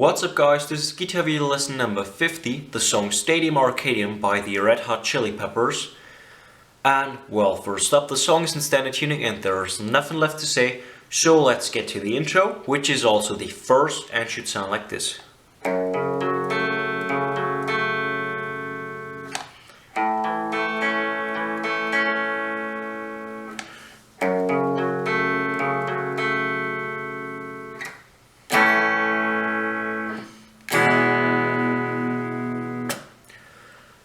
What's up guys, this is guitar video lesson number 50, the song Stadium Arcadium by the Red Hot Chili Peppers. And well, first up, the song is in standard tuning and there's nothing left to say, so let's get to the intro, which is also the first and should sound like this.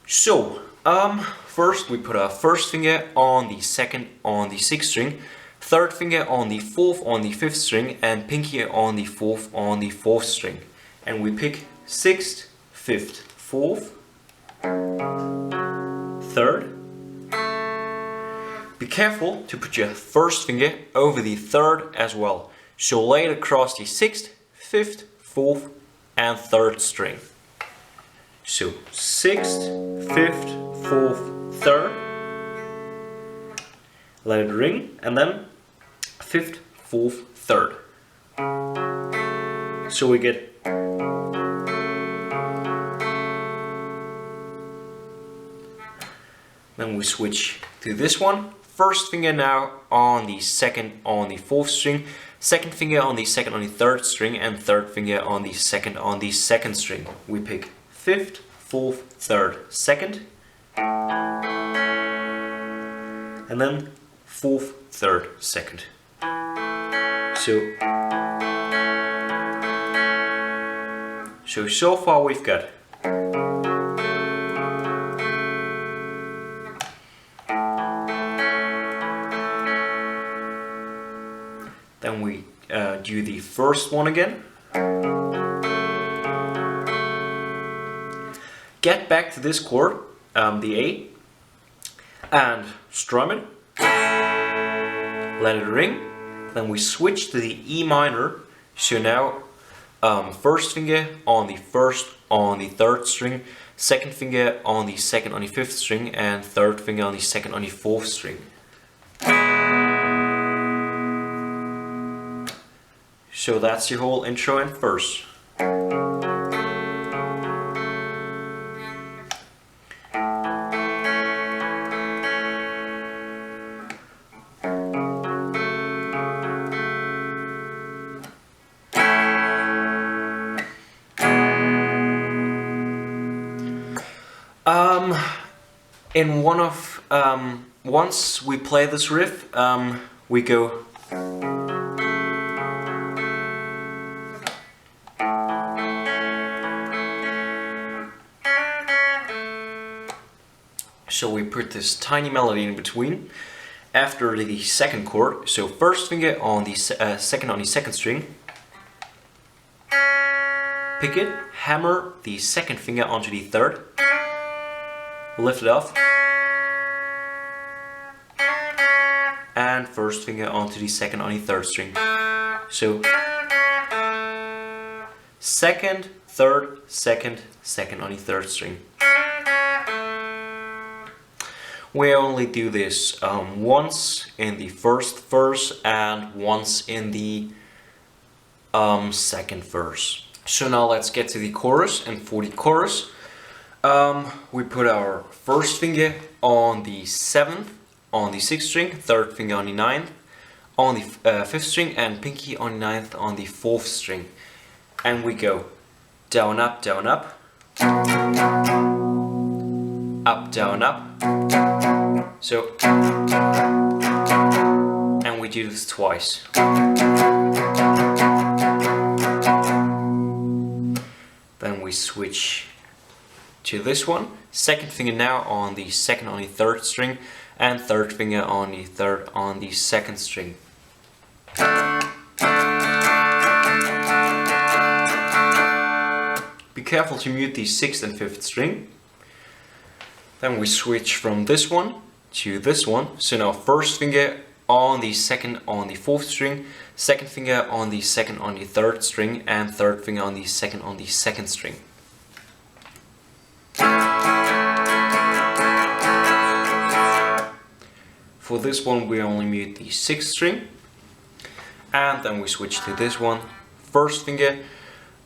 So, first we put our first finger on the second on the sixth string, third finger on the fourth on the fifth string, and pinky on the fourth string. And we pick sixth, fifth, fourth, third. Be careful to put your first finger over the third as well. So lay it across the sixth, fifth, fourth, and third string. So, sixth, fifth, fourth, third, let it ring, and then fifth, fourth, third. So we get then we switch to this one. First finger now on the second on the fourth string, second finger on the second on the third string, and third finger on the second string. We pick fifth, fourth, third, second, and then fourth, third, second. So far we've got then we do the first one again. Get back to this chord, the A, and strum it, let it ring, then we switch to the E minor, so now first finger on the third string, second finger on the second on the fifth string, and third finger on the second on the fourth string. So that's your whole intro and verse. In one of once we play this riff, we go. So we put this tiny melody in between after the second chord. So first finger on the second string, pick it, hammer the second finger onto the third, lift it off, and first finger onto the second on the third string. So second, third, second, second on the third string. We only do this once in the first verse and once in the second verse. So now let's get to the chorus, and for the chorus we put our first finger on the seventh on the sixth string, third finger on the ninth on the fifth string, and pinky on the ninth on the fourth string. And we go down, up, down, up, up, down, up. So, and we do this twice. Then we switch to this one. Second finger now on the second on the third string, and third finger on the third on the second string. Be careful to mute the sixth and fifth string. Then we switch from this one to this one. So now first finger on the second on the fourth string, second finger on the second on the third string, and third finger on the second string. For this one we only mute the sixth string, and then we switch to this one. First finger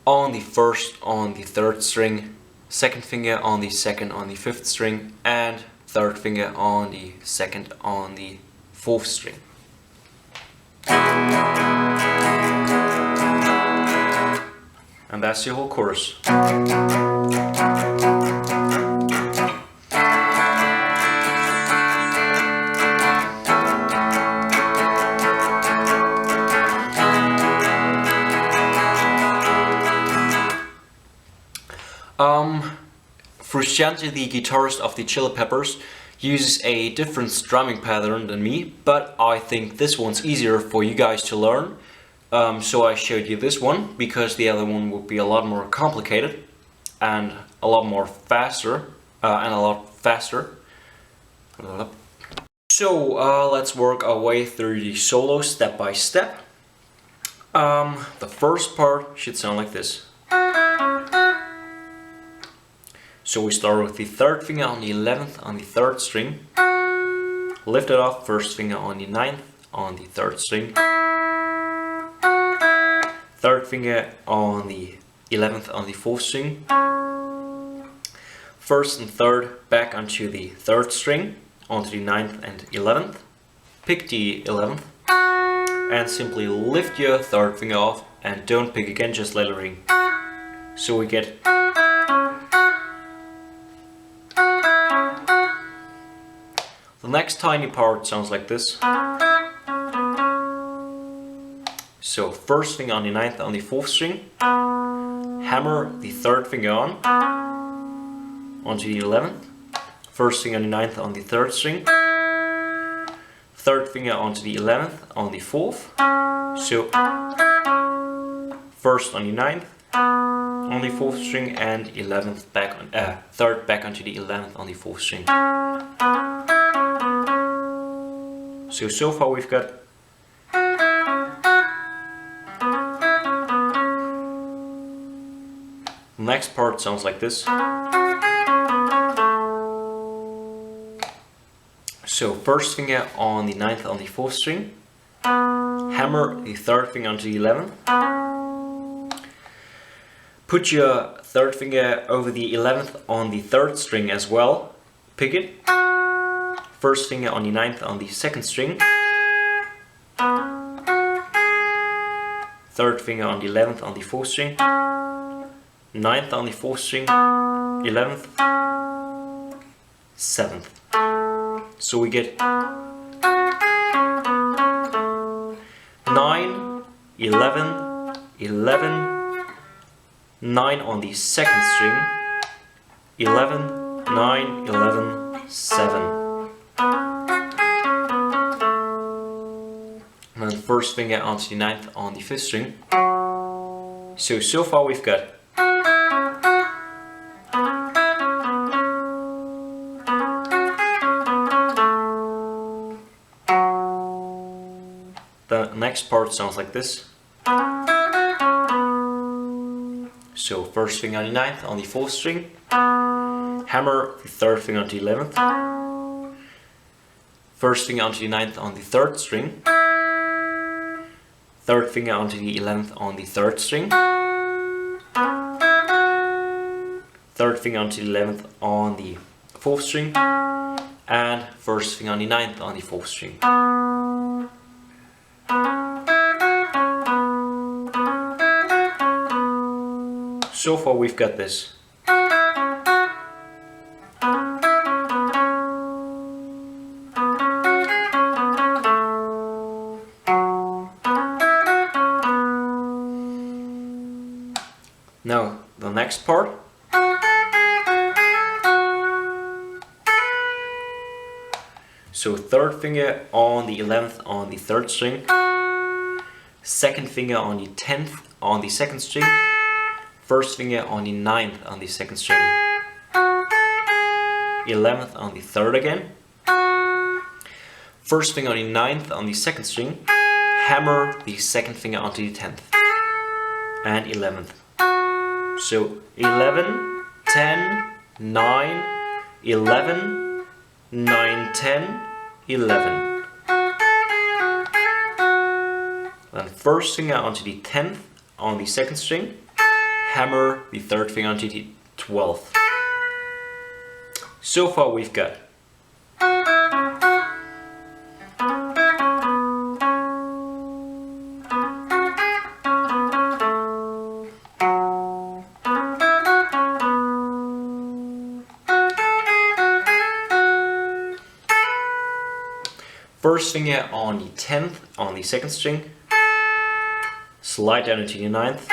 on the first on the third string, second finger on the second on the fifth string, and third finger on the second on the fourth string. And that's the whole chorus. Frusciante, the guitarist of the Chili Peppers, uses a different strumming pattern than me, but I think this one's easier for you guys to learn. So I showed you this one because the other one would be a lot more complicated and a lot more faster and a lot faster. So let's work our way through the solo step by step. The first part should sound like this. So we start with the third finger on the 11th on the third string, lift it off, first finger on the 9th on the third string, third finger on the 11th on the fourth string, first and third back onto the third string, onto the 9th and 11th, pick the 11th, and simply lift your third finger off and don't pick again, just let it ring. So we get the next tiny part sounds like this. So first finger on the 9th on the 4th string, hammer the third finger on, onto the 11th, first finger on the 9th on the 3rd string, third finger onto the 11th on the 4th, so first on the 9th on the 4th string and 11th back on, 3rd back onto the 11th on the 4th string. So far we've got the next part sounds like this. So first finger on the 9th on the 4th string, hammer the third finger onto the 11th, put your third finger over the 11th on the 3rd string as well, pick it, first finger on the 9th on the 2nd string, third finger on the 11th on the 4th string, 9th on the 4th string, 11th, 7th. So we get 9, 11, 11, 9 on the 2nd string, 11, 9, 11, 7. And then first finger onto the 9th on the 5th string. So far we've got the next part sounds like this. So first finger on the 9th on the 4th string, hammer the third finger onto the 11th, first finger onto the 9th on the 3rd string, third finger onto the 11th on the 3rd string, third finger onto the 11th on the 4th string, and first finger on the 9th on the 4th string. So far we've got this. Now the next part. So third finger on the 11th on the 3rd string, second finger on the 10th on the 2nd string, first finger on the 9th on the 2nd string, 11th on the 3rd again, first finger on the 9th on the 2nd string, hammer the 2nd finger onto the 10th, and 11th. So 11, 10, 9, 11, 9, 10, 11. Then first finger onto the 10th on the 2nd string, hammer the third finger onto the 12th. So far we've got first finger on the 10th on the second string, slide down into the 9th,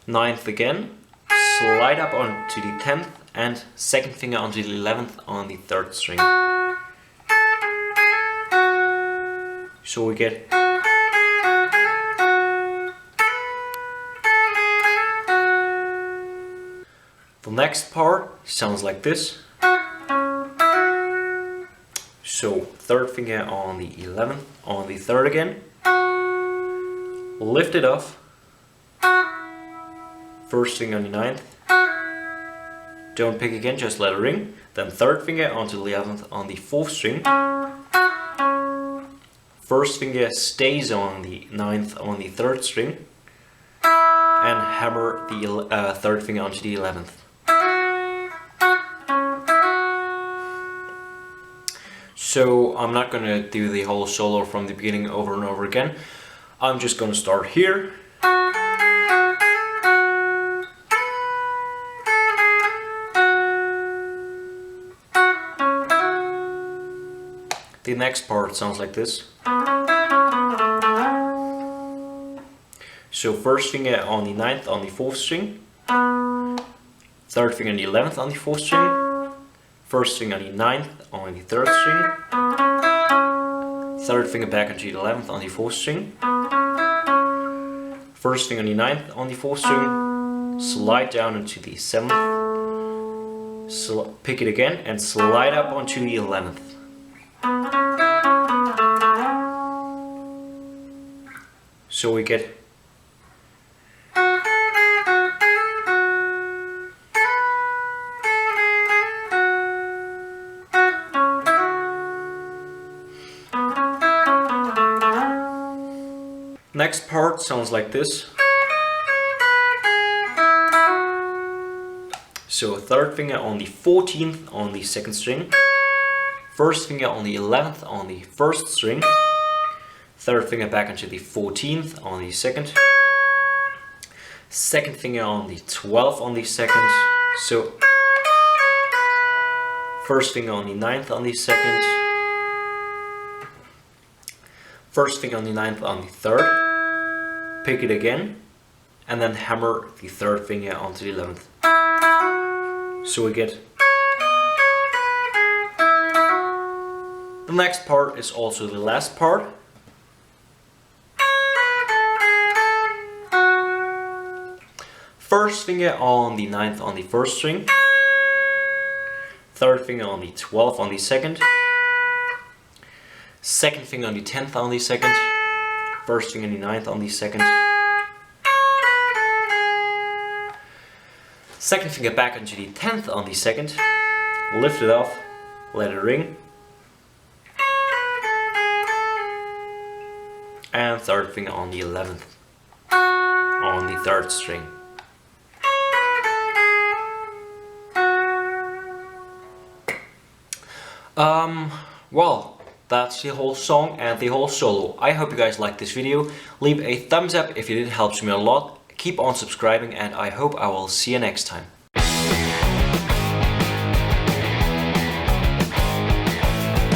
9th again, slide up onto the 10th and second finger onto the 11th on the third string. So we get the next part sounds like this. So third finger on the 11th, on the third again, lift it off, first finger on the 9th, don't pick again, just let it ring, then third finger onto the 11th on the 4th string, first finger stays on the 9th on the 3rd string, and hammer the third finger onto the 11th. So I'm not going to do the whole solo from the beginning over and over again. I'm just going to start here. The next part sounds like this. So first finger on the 9th on the 4th string, third finger on the 11th on the 4th string, first finger on the 9th on the 3rd string, third finger back onto the 11th on the 4th string, first finger on the 9th on the 4th string, slide down into the 7th, pick it again and slide up onto the 11th. So we get next part sounds like this. So third finger on the 14th on the 2nd string, first finger on the 11th on the 1st string, third finger back onto the 14th on the 2nd, second finger on the 12th on the 2nd, so first finger on the 9th on the 2nd, first finger on the 9th on the 3rd, pick it again, and then hammer the third finger onto the 11th. So we get the next part is also the last part. First finger on the 9th on the 1st string, third finger on the 12th on the 2nd, second finger on the 10th on the 2nd, first finger on the 9th on the 2nd, second finger back onto the 10th on the 2nd, lift it off, let it ring, and third finger on the 11th on the 3rd string. Well, that's the whole song and the whole solo. I hope you guys liked this video. Leave a thumbs up if it did, helps me a lot. Keep on subscribing and I hope I will see you next time.